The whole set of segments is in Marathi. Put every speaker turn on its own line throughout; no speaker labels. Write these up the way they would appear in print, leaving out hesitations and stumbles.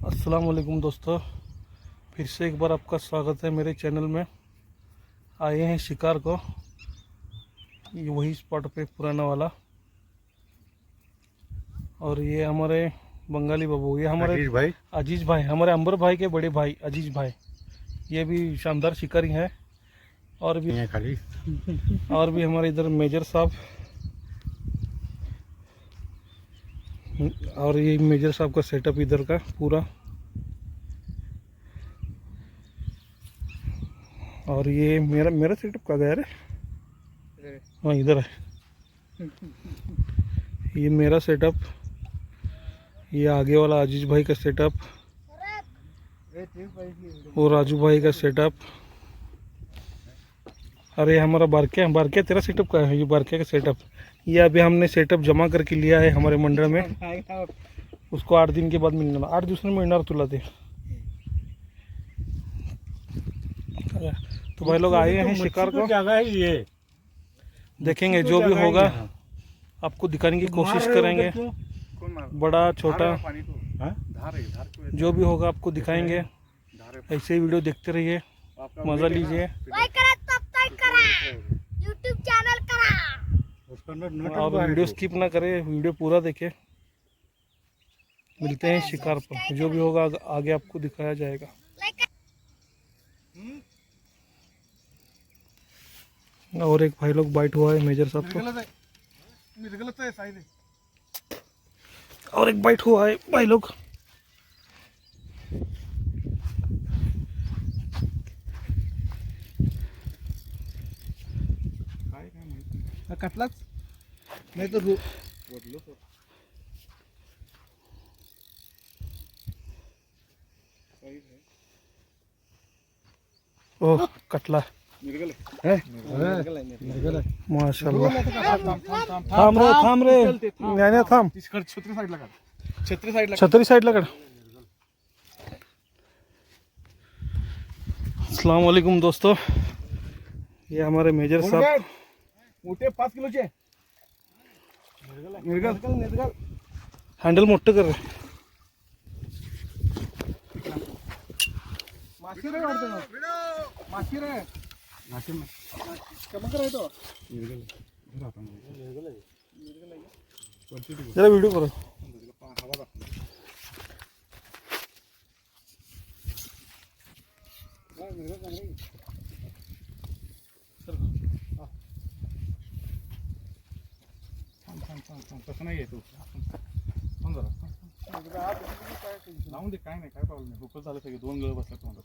अस्सलाम वालेकुम दोस्तों, फिर से एक बार आपका स्वागत है मेरे चैनल में। आए हैं शिकार को, ये वही स्पॉट पे पुराना वाला। और ये हमारे बंगाली बाबू, ये हमारे अजीज भाई, हमारे अंबर भाई के बड़े भाई अजीज भाई, ये भी शानदार शिकारी हैं। और भी खाली और भी हमारे इधर मेजर साहब, और ये मेजर साहब का सेटअप इधर का पूरा। और ये मेरा सेटअप कहाँ गया रे? हाँ इधर है। ये मेरा सेटअप, ये आगे वाला अजीज भाई का सेटअप, वो राजू भाई का सेटअप। अरे हमारा बारके तेरा सेटअप का है। ये बारके का सेटअप, ये अभी हमने सेटअप जमा करके लिया है हमारे मंडल में। उसको 8 दिन के बाद मिलना, 8 दिवसांनी मिळणार तुला ते। तो भाई लोग आए हैं शिकार को,
जगह है ये,
देखेंगे जो भी होगा आपको दिखाने की कोशिश करेंगे। बड़ा छोटा जो भी होगा आपको दिखाएंगे। ऐसे ही वीडियो देखते रहिए, मजा लीजिए।
YouTube चैनल करा
और वीडियो स्किप ना करें, वीडियो पूरा देखें। मिलते हैं शिकार पर, जो भी होगा आगे आपको दिखाया जाएगा। और एक भाई लोग बाइट हुआ है मेजर साहब को, और एक बाइट हुआ है भाई लोग।
कटलाच नाही तर
ओह कटला माशाल्लाह। थांब रे न्यान्या थांब,
छत्री साईडला काढ,
छत्री साईडला काढ। अस्सलाम वालेकुम दोस्तों, ये हमारे मेजर साहब
मोठे 5 किलोचे निर्गल
हँडल मोठं कर रे।
माशी रे वाढतो ना, माशी रे कमा करायचो
जरा व्हिडिओ करो।
तसं नाही येतो लावून दे, काय नाही, काय प्रॉब्लेम नाही। हुकल झालं सगळे, 2 गळ बसला तुम्हाला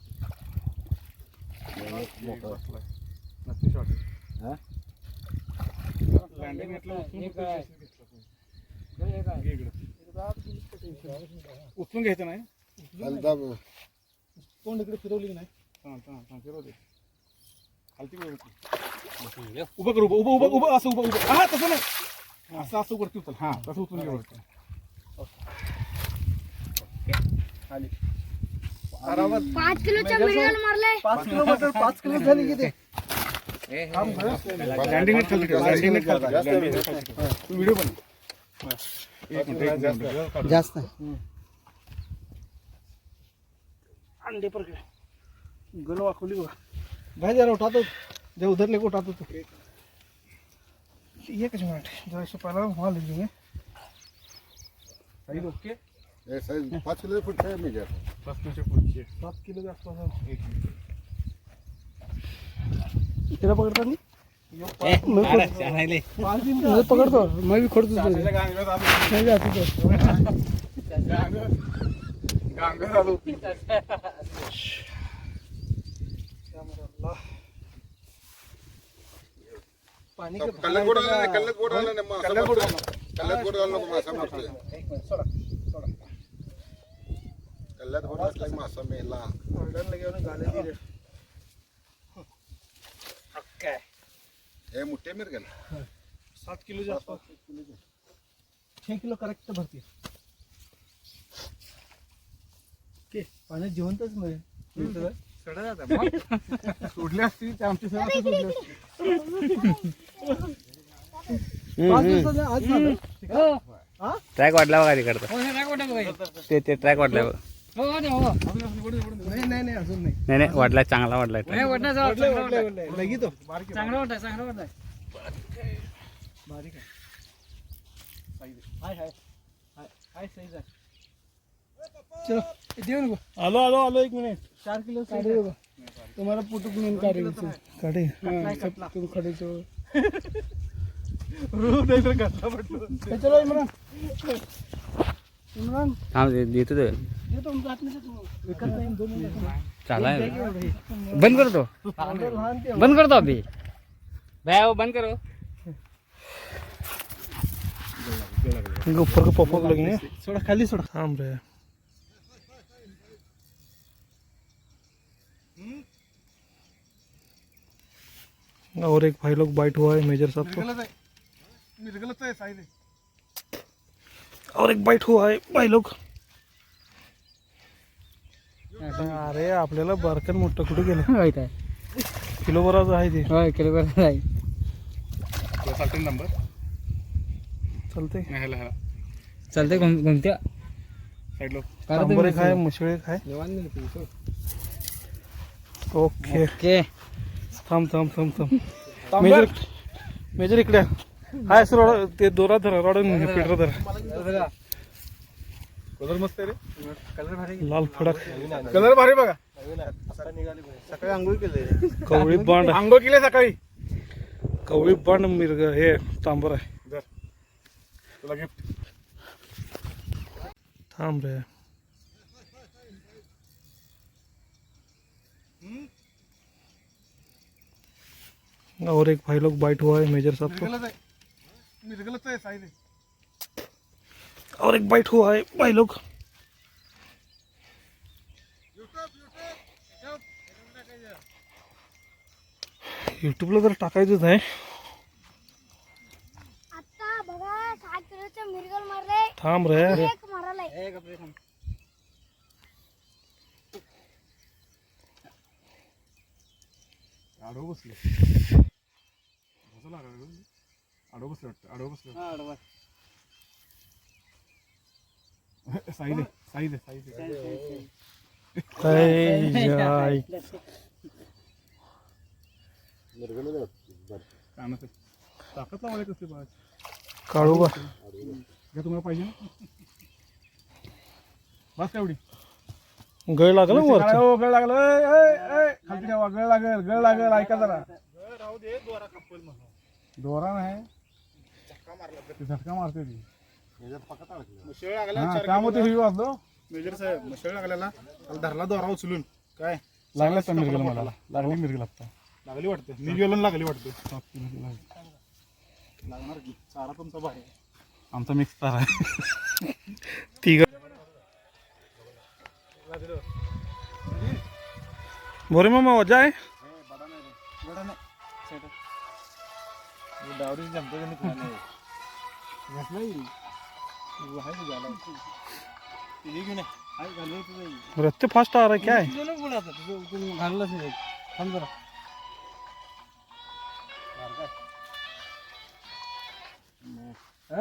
नक्की शॉट लँडिंग उचलून घ्यायचं नाही, तोंड इकडे फिरवली नाही, फिरव दे खालती उभं कर, उभं असं उभं हा तसं नाही, असं वरती उचल, हा तसं उचलून घे वरती।
5 किलोचा मिळून मारले,
5 किलोमीटर 5 किलो झाली किती लँडिंग नेट खाली, लँडिंग नेट खाली तू व्हिडिओ बन जास्त नाही।
अंडे पर गल वाखवली बघा
भाई जरा उठा तो, जब उधर लेके उठा तो
ये कुछ मिनट जरा इससे पहले वहाँ ले लेंगे।
सही ओके,
ये साइज 5 किलो फुट है मेजर,
5 किलो पुढचे
7 किलो के आसपास है।
एक मिनिट
तेरा पकड़ता नहीं,
मैं पकड़ता, मैं भी खोड़ दूँ, मैं भी आती तो
कल्ल्यात गोड आला नाही, कल्ल्यात गोड आला नाही, मासा मरतोय. कल्ल्यात गोड आला नको, मासा मरतोय.
एक मिनिट सोडा सोडा
कल्ल्यात गोड असला की मासा मेला.
काय
हे मोठे मिरगल
7 किलो जास्त
6 किलो करेक्ट भरती
पाण्यात जिवंतच मिळेल
सोडली असती ते आमची सगळं सोडली असती.
5 दिवसाच्या आज झालं.
ट्रॅक वाटला बघा तिकडचा ते ट्रॅक वाटला बघा.
नाही नाही नाही अजून नाही
नाही नाही वाटला चांगला वाटला
लगेच तो
चांगला वाटतं चांगला वाटतं
बारीक आहे
हाय हाय हाय हाय साईज आहे
चलो देऊ नको
आलो आलो आलो 1 मिनिट
4 किलो काढे बघा तुम्हाला पुटुक म्हणून काढायचं
काढे
तुम्ही खडेचो
चलो इम्रान
इम्रान
थांब देतो ते
ये तुमच्या हातमध्ये विकत नाही 2 मिनिट
चालाय बंद करतो
लहान ते
बंद करतो अभी भैया वो बंद करो.
इनके ऊपर के पॉपअप लगेंगे.
सोडा खाली सोडा
थाम रहे. और एक भाई लोग बाइट हुआ है मेजर साहब को.
मिरगलच आहे साईज आहे.
और एक बाइट हुआ है भाई लोग. अरे आपल्याला बारकन मोठं कुठे गेलं
माहित आहे
किलो बराच आहे ते.
होय किलो बरं आहे.
चालते नंबर
चालते.
ह्याला ह्याला
चालते कोणत्या
साईड लो
तांबरे खाय मुसळे खाय. ओके
ओके
थांब थांब थांब थांब. मेजर मेजर इकडे हाय सर. ते दोरा धरा रॉडून पेटर धरा.
कलर मस्त आहे रे.
कलर भारी
लाल फडक
कलर भारी बघा.
सकाळी आंघोळ केले
कवळी बांड
आंघोळ केली सकाळी.
कवळी बांड मिरग हे तांबर आहे.
जर तुला गिफ्ट
थांब रे. और एक भाई लोग बाइट हुआ है मेजर साहब को.
मिरगलच आहे मिरगलच आहे साईज आहे.
और एक बाइट हुआ है भाई लोग. युट्यूबला तर टाकायचंच आहे.
आता बघा 7 किलोचं मिरगल मारले.
थांब रे.
एक मारलाय.
आडो बसले आडो बसले वाटतं. आडो बसले साईज आहे साईज आहे साईज आहे.
काय
कानाचं ताकद लावायला कसली बघा.
काढू का
घ्या तुम्हाला पाहिजे ना. बस तेवढी
गळ लागला वर.
हो गळ लागलं. खालती ठेवा. गळ लागेल गळ लागेल. ऐका जरा दोरा नाही ते झटका मारते ती. त्यामुळे ते वाजलो मेजर साहेब. मशळ लागलेला त्याला धरला दोरा उचलून. काय लागला मिरगल मला. लागली मिरगल आता लागली वाटते. मी गेलो लागली वाटते. लागणार की चारा तुमचा बाहेर. आमचा मिक्स चारा आहे.
तिघ बोरे मामा वजा आहे.
डावरी जमते का नाही.
रस्ते फास्ट आ रहा है क्या है.
घाललाच नाही थांब जरा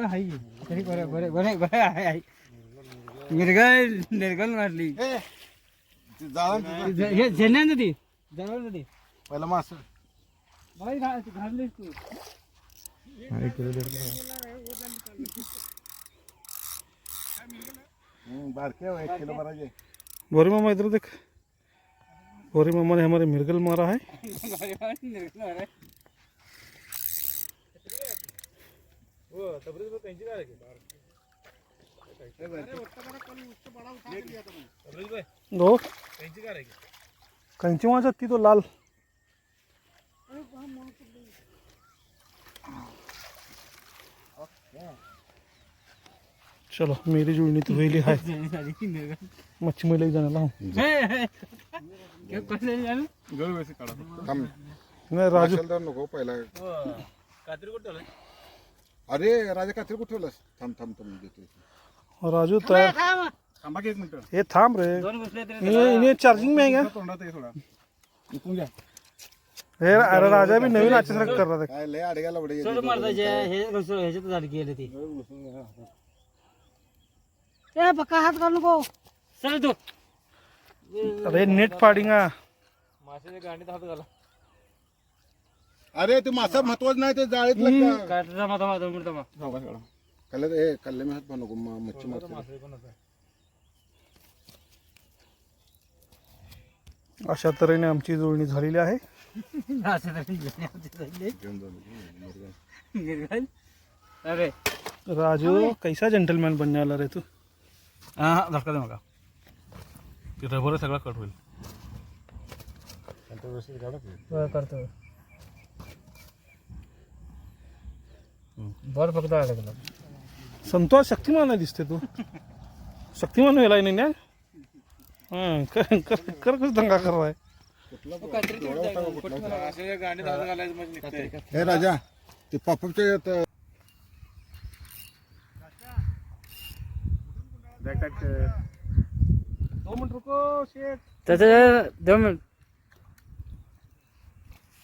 हाय तरी बरं बरं बरं बरं आहे आहे. मिरगल मिरगल मारली हे झेंड्यानं ती जनावर ती
पहिला मास
बाई घाललीस तू
बारके 1 किलो भरायचे.
बोरे मामा इधर देख. बोरे मामा ने हमारे मिर्गल मारा है. दो कंची वहां जाती तो लाल चलो मेरी जुळणी तर वेली आहे मच्छी मला जाणार लाव
गळ व्यवस्थित काढा.
थांब
नाही राजू
माशालदार नको पहिला अरे राजा कात्री कुठे ठेवलास थांब थांब थांब देतो
राजू तयार
थांबा की 1 मिनिट.
हे थांब रे इन्हें चार्जिंग में है क्या
तोंडात आहे थोडा. इकून घ्या.
हे अरे राजा भी नवीन आच्यासारखं कर रहा था
काय लय अडग्याला उडे
ह्याच्यात झाली गेले ती ए पक्का हात काढू नको चल तू
अरे नेट फाडिंगा
अरे ते मासा महत्वाचं नाही ते जाळीत लागतं
सावकाश काढा.
कल्ले में हात पाहू नको मच्छी मारतो
अशा तऱ्हेने आमची जुळणी झालेली आहे
अरे
राजू कैसा जेंटलमॅन बनने वाला रे तू
हा धक्का दे नका. ते रबर सगळा कट होईल.
करतो बर फक्त अडकला
संतोष शक्तिमान आहे दिसते तू शक्तिमान व्हायला नाही ना हां कर कर कर कसं दंगा कर रहा है
हे राजा ते पॉपअपचे
दो मिनट रुको शेठ
त्याचं 2 मिनिट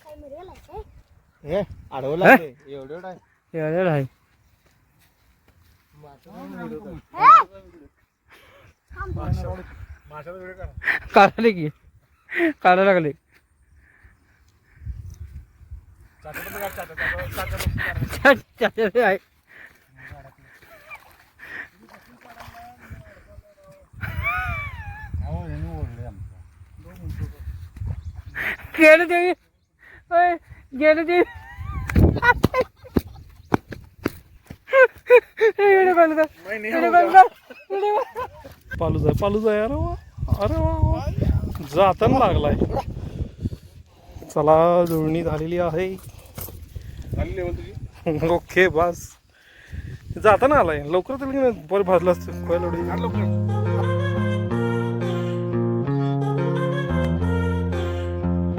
काय मिरगल आहे काय?
हे अडवला एवढं आहे काढायला की काढायला लागले आहे गेलं देवी गेलं देवी
पालूज आहे अरे वा जाताना लागलाय चला जुळणी झालेली आहे
झाली लेवल तुझी.
ओके बस जाताना आलाय लवकर तर बरं भाजलं असतं
लवकर.